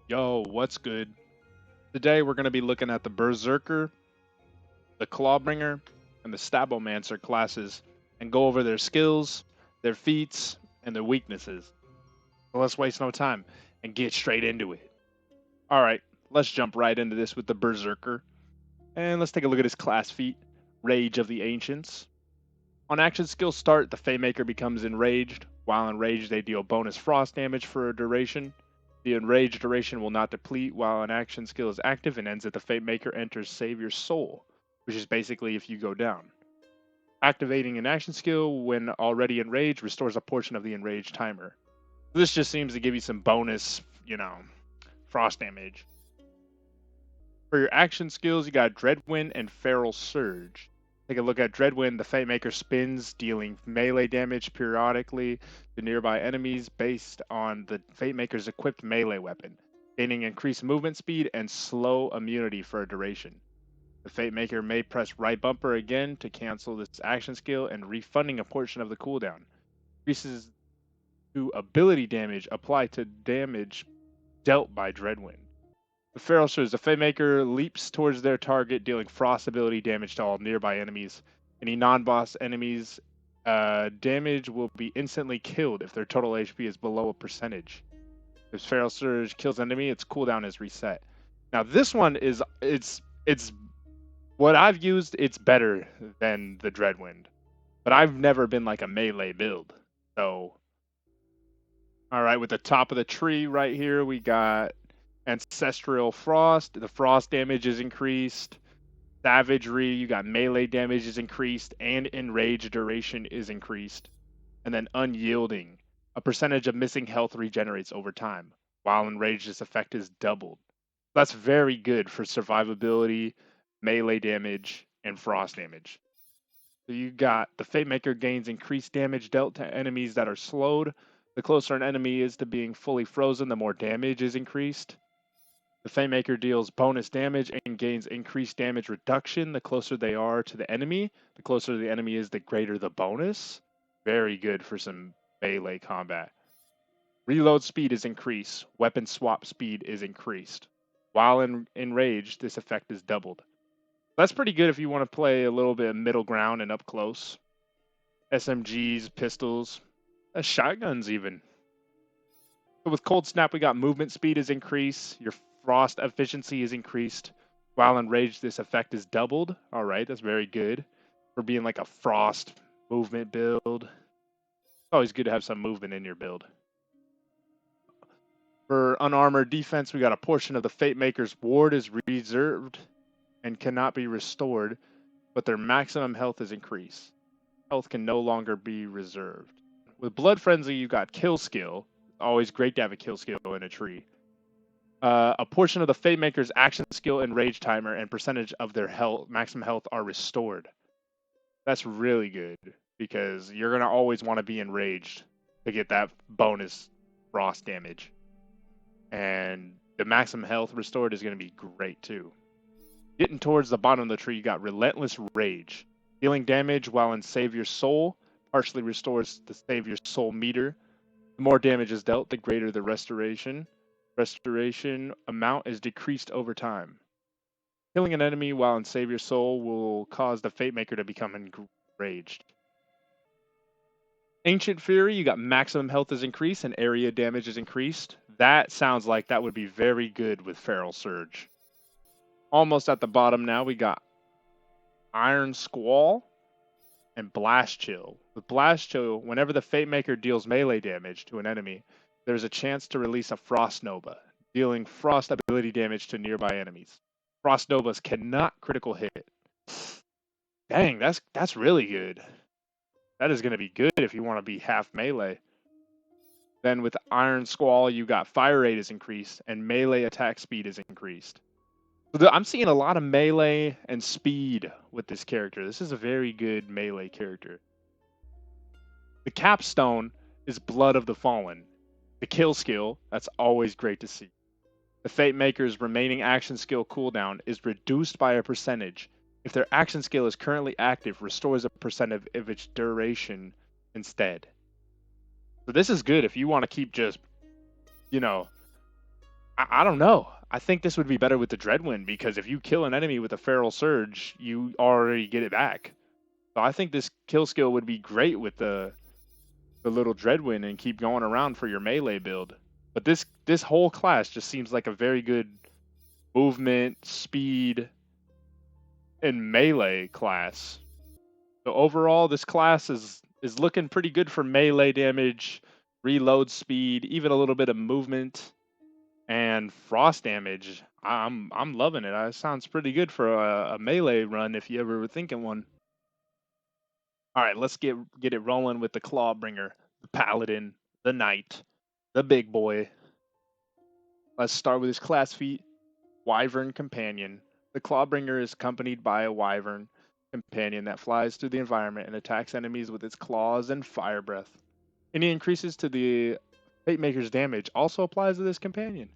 Yo, what's good? Today we're going to be looking at the Brr-Zerker, the ClawBringer, and the StabboMancer classes and go over their skills, their feats, and their weaknesses. So let's waste no time and get straight into it. Alright, let's jump right into this with the Brr-Zerker. And let's take a look at his class feat, Rage of the Ancients. On action skill start, the Fatemaker becomes enraged. While enraged, they deal bonus frost damage for a duration. The enraged duration will not deplete while an action skill is active and ends at the Fatemaker enters Save Your Soul, which is basically if you go down. Activating an action skill when already enraged restores a portion of the enraged timer. This just seems to give you some bonus, frost damage. For your action skills, you got Dreadwind and Feral Surge. Take a look at Dreadwind. The Fatemaker spins, dealing melee damage periodically to nearby enemies based on the Fatemaker's equipped melee weapon, gaining increased movement speed and slow immunity for a duration. The Fatemaker may press right bumper again to cancel this action skill and refunding a portion of the cooldown. Increases to ability damage applied to damage dealt by Dreadwind. The Feral Surge. The Fatemaker leaps towards their target, dealing frost ability damage to all nearby enemies. Any non-boss enemies damage will be instantly killed if their total HP is below a percentage. If Feral Surge kills an enemy, its cooldown is reset. Now this one is it's what I've used. It's better than the Dreadwind, but I've never been like a melee build. So, all right, with the top of the tree right here, we got Ancestral Frost. The frost damage is increased. Savagery, you got melee damage is increased, and enraged duration is increased. And then Unyielding. A percentage of missing health regenerates over time. While enraged, this effect is doubled. That's very good for survivability, melee damage, and frost damage. So you got the Fatemaker gains increased damage dealt to enemies that are slowed. The closer an enemy is to being fully frozen, the more damage is increased. The Fatemaker deals bonus damage and gains increased damage reduction the closer they are to the enemy. The closer the enemy is, the greater the bonus. Very good for some melee combat. Reload speed is increased. Weapon swap speed is increased. While enraged, this effect is doubled. That's pretty good if you want to play a little bit of middle ground and up close. SMGs, pistols, shotguns even. So with Cold Snap, we got movement speed is increased. Your frost efficiency is increased. While enraged, this effect is doubled. All right, that's very good for being like a frost movement build. It's always good to have some movement in your build. For unarmored defense, we got a portion of the Fatemaker's ward is reserved and cannot be restored, but their maximum health is increased. Health can no longer be reserved. With Blood Frenzy, you got Kill Skill. Always great to have a kill skill in a tree. A portion of the Fatemaker's action skill and rage timer and percentage of their health, maximum health, are restored. That's really good because you're going to always want to be enraged to get that bonus frost damage. And the maximum health restored is going to be great too. Getting towards the bottom of the tree, you got Relentless Rage. Dealing damage while in Save Your Soul partially restores the Save Your Soul meter. The more damage is dealt, the greater the restoration. Restoration amount is decreased over time. Killing an enemy while in Save Your Soul will cause the Fatemaker to become enraged. Ancient Fury, you got maximum health is increased and area damage is increased. That sounds like that would be very good with Feral Surge. Almost at the bottom now, we got Iron Squall and Blast Chill. With Blast Chill, whenever the Fatemaker deals melee damage to an enemy, there's a chance to release a Frost Nova, dealing frost ability damage to nearby enemies. Frost Novas cannot critical hit. Dang, that's really good. That is going to be good if you want to be half melee. Then with Iron Squall, you got Fire Rate is increased and melee attack speed is increased. So I'm seeing a lot of melee and speed with this character. This is a very good melee character. The capstone is Blood of the Fallen. The kill skill, that's always great to see. The Fatemaker's remaining action skill cooldown is reduced by a percentage. If their action skill is currently active, restores a percent of its duration instead. So this is good if you want to keep just, I don't know. I think this would be better with the Dreadwind because if you kill an enemy with a Feral Surge, you already get it back. So I think this kill skill would be great with the little Dreadwind and keep going around for your melee build. But this whole class just seems like a very good movement, speed, and melee class. So overall, this class is looking pretty good for melee damage, reload speed, even a little bit of movement, and frost damage. I'm loving it. It sounds pretty good for a melee run if you ever were thinking one. All right, let's get it rolling with the ClawBringer, the Paladin, the Knight, the big boy. Let's start with his class feat, Wyvern Companion. The ClawBringer is accompanied by a Wyvern companion that flies through the environment and attacks enemies with its claws and fire breath. Any increases to the Fate Maker's damage also applies to this companion.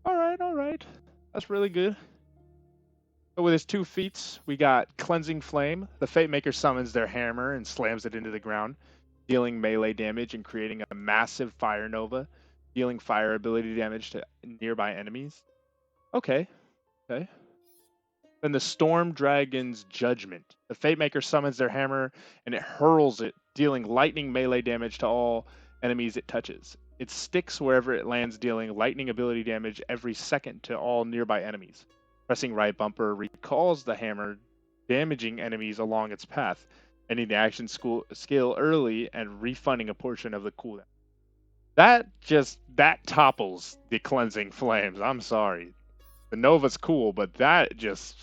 All right. That's really good. So with his 2 feats, we got Cleansing Flame. The Fate Maker summons their hammer and slams it into the ground, dealing melee damage and creating a massive fire nova, dealing fire ability damage to nearby enemies. Okay. Then the Storm Dragon's Judgment. The Fate Maker summons their hammer and it hurls it, dealing lightning melee damage to all enemies it touches. It sticks wherever it lands, dealing lightning ability damage every second to all nearby enemies. Pressing right bumper recalls the hammer, damaging enemies along its path, ending the action skill early and refunding a portion of the cooldown. That topples the Cleansing Flames. I'm sorry. The Nova's cool, but that just...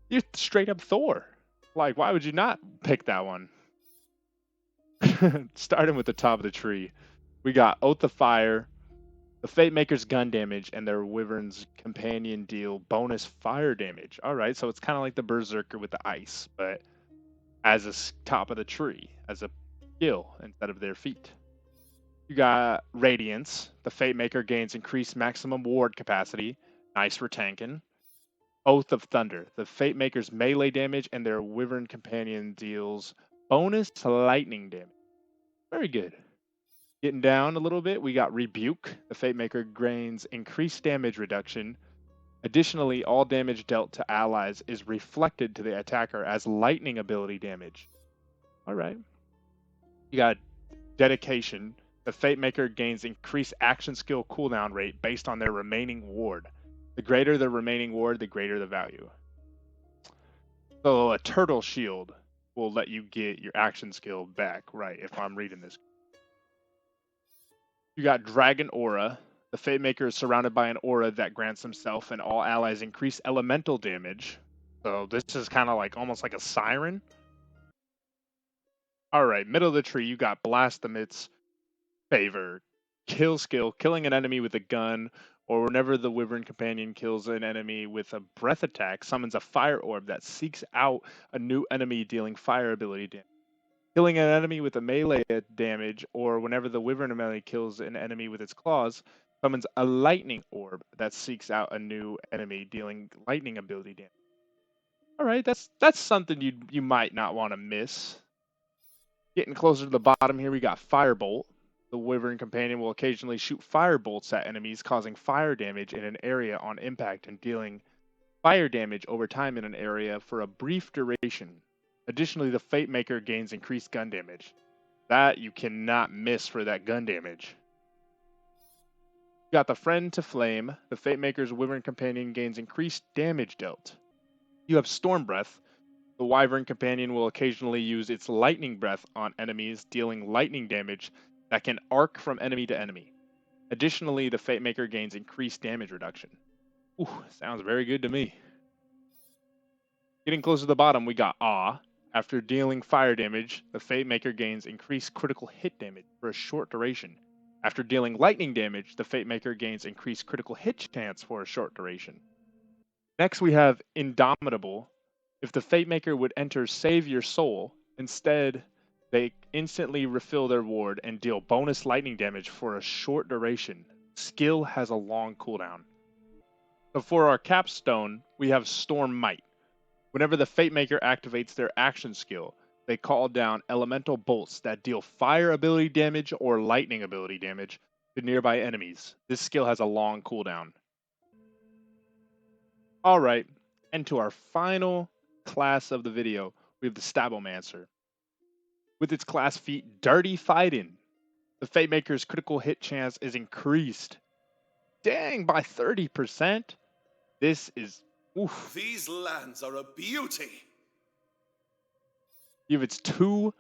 You're straight up Thor. Like, why would you not pick that one? Starting with the top of the tree, we got Oath of Fire. The Fate Maker's gun damage and their Wyvern's companion deal bonus fire damage. All right, so it's kind of like the Brr-Zerker with the ice, but as a top of the tree, as a skill instead of their feat. You got Radiance. The Fate Maker gains increased maximum ward capacity. Nice for tanking. Oath of Thunder. The Fate Maker's melee damage and their Wyvern companion deals bonus lightning damage. Very good. Getting down a little bit, we got Rebuke. The Fate Maker gains increased damage reduction. Additionally, all damage dealt to allies is reflected to the attacker as lightning ability damage. All right. You got Dedication. The Fate Maker gains increased action skill cooldown rate based on their remaining ward. The greater the remaining ward, the greater the value. So a Turtle Shield will let you get your action skill back, right, if I'm reading this. You got Dragon Aura. The Fate Maker is surrounded by an aura that grants himself and all allies increased elemental damage. So this is kind of like almost like a siren. All right, middle of the tree, you got Blast Amidst Favor. Kill skill, killing an enemy with a gun, or whenever the Wyvern companion kills an enemy with a breath attack, summons a fire orb that seeks out a new enemy dealing fire ability damage. Killing an enemy with a melee damage, or whenever the Wyvern melee kills an enemy with its claws, summons a lightning orb that seeks out a new enemy dealing lightning ability damage. All right, that's something you might not want to miss. Getting closer to the bottom here, we got Firebolt. The Wyvern companion will occasionally shoot fire bolts at enemies, causing fire damage in an area on impact and dealing fire damage over time in an area for a brief duration. Additionally, the Fate Maker gains increased gun damage. That you cannot miss for that gun damage. You got the Friend to Flame. The Fate Maker's Wyvern companion gains increased damage dealt. You have Storm Breath. The Wyvern companion will occasionally use its Lightning Breath on enemies, dealing lightning damage that can arc from enemy to enemy. Additionally, the Fate Maker gains increased damage reduction. Ooh, sounds very good to me. Getting close to the bottom, we got Awe. After dealing fire damage, the Fate Maker gains increased critical hit damage for a short duration. After dealing lightning damage, the Fate Maker gains increased critical hit chance for a short duration. Next, we have Indomitable. If the Fate Maker would enter Save Your Soul, instead, they instantly refill their ward and deal bonus lightning damage for a short duration. Skill has a long cooldown. So for our capstone, we have Storm Might. Whenever the Fate Maker activates their action skill, they call down elemental bolts that deal fire ability damage or lightning ability damage, to nearby enemies. This skill has a long cooldown. Alright, and to our final class of the video, we have the StabboMancer. With its class feat, Dirty Fighting, the Fate Maker's critical hit chance is increased. Dang, by 30%? This is, oof. These lands are a beauty. You have its 2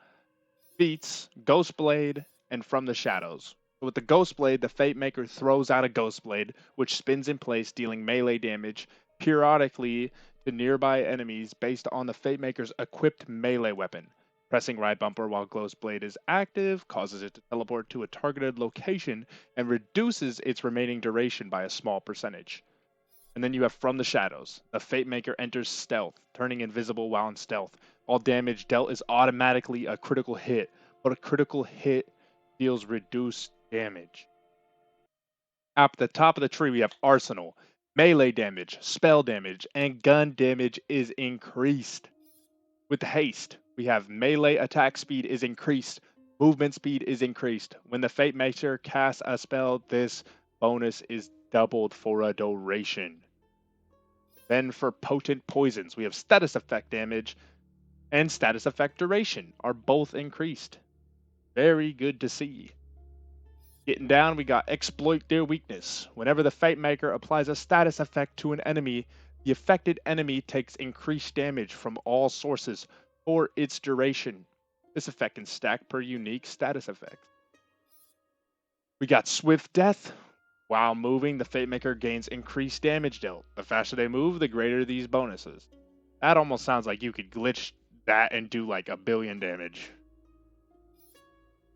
feats, Ghost Blade and From the Shadows. With the Ghost Blade, the Fate Maker throws out a Ghost Blade, which spins in place, dealing melee damage periodically to nearby enemies based on the Fate Maker's equipped melee weapon. Pressing right bumper while Ghost Blade is active causes it to teleport to a targeted location and reduces its remaining duration by a small percentage. And then you have From the Shadows. The Fate Maker enters stealth, turning invisible while in stealth. All damage dealt is automatically a critical hit, but a critical hit deals reduced damage. At the top of the tree, we have Arsenal. Melee damage, spell damage, and gun damage is increased. With haste, we have melee attack speed is increased, movement speed is increased. When the Fate Maker casts a spell, this bonus is doubled for a duration. Then for potent poisons, we have status effect damage and status effect duration are both increased. Very good to see. Getting down, we got exploit their weakness. Whenever the Fate Maker applies a status effect to an enemy, the affected enemy takes increased damage from all sources for its duration. This effect can stack per unique status effect. We got swift death. While moving, the Fate Maker gains increased damage dealt. The faster they move, the greater these bonuses. That almost sounds like you could glitch that and do like 1 billion damage.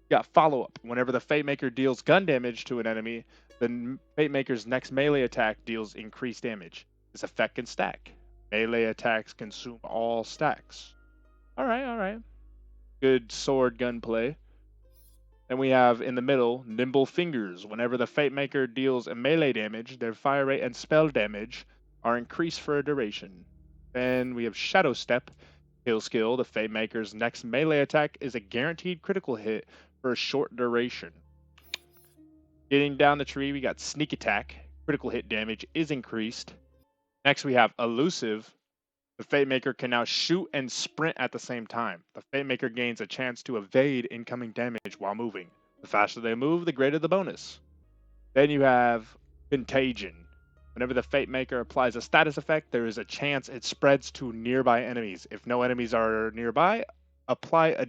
You got follow-up. Whenever the Fate Maker deals gun damage to an enemy, the Fate Maker's next melee attack deals increased damage. This effect can stack. Melee attacks consume all stacks. Alright. Good sword gunplay. Then we have in the middle, Nimble Fingers. Whenever the Fate Maker deals a melee damage, their fire rate and spell damage are increased for a duration. Then we have Shadow Step. Kill skill. The Fate Maker's next melee attack is a guaranteed critical hit for a short duration. Getting down the tree, we got Sneak Attack. Critical hit damage is increased. Next we have Elusive. The Fate Maker can now shoot and sprint at the same time. The Fate Maker gains a chance to evade incoming damage while moving. The faster they move, the greater the bonus. Then you have Contagion. Whenever the Fate Maker applies a status effect, there is a chance it spreads to nearby enemies. If no enemies are nearby, apply a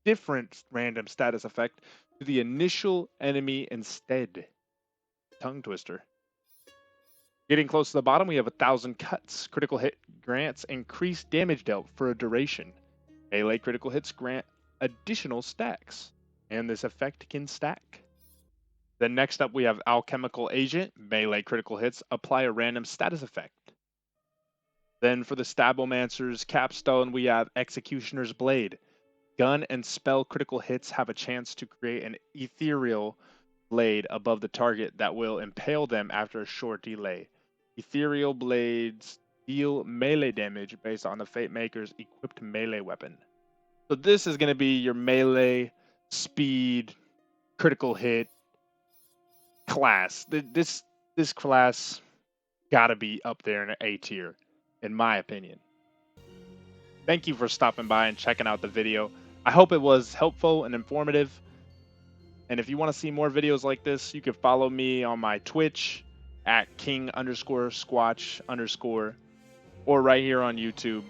different random status effect to the initial enemy instead. Tongue twister. Getting close to the bottom, we have 1,000 Cuts. Critical hit grants increased damage dealt for a duration. Melee critical hits grant additional stacks, and this effect can stack. Then next up, we have Alchemical Agent. Melee critical hits apply a random status effect. Then for the StabboMancer's capstone, we have Executioner's Blade. Gun and spell critical hits have a chance to create an ethereal blade above the target that will impale them after a short delay. Ethereal blades deal melee damage based on the Fate Maker's equipped melee weapon. So this is going to be your melee speed critical hit class. This class gotta be up there in an A tier, in my opinion. Thank you for stopping by and checking out the video. I hope it was helpful and informative. And if you want to see more videos like this, you can follow me on my Twitch at king_squatch_ or right here on YouTube.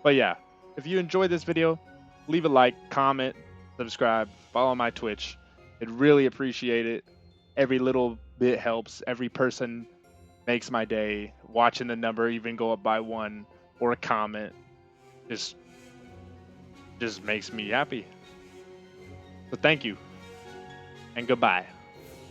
But yeah, if you enjoyed this video, leave a like, comment, subscribe, follow my Twitch. I'd really appreciate it. Every little bit helps. Every person makes my day. Watching the number even go up by 1 or a comment just makes me happy. So thank you and goodbye.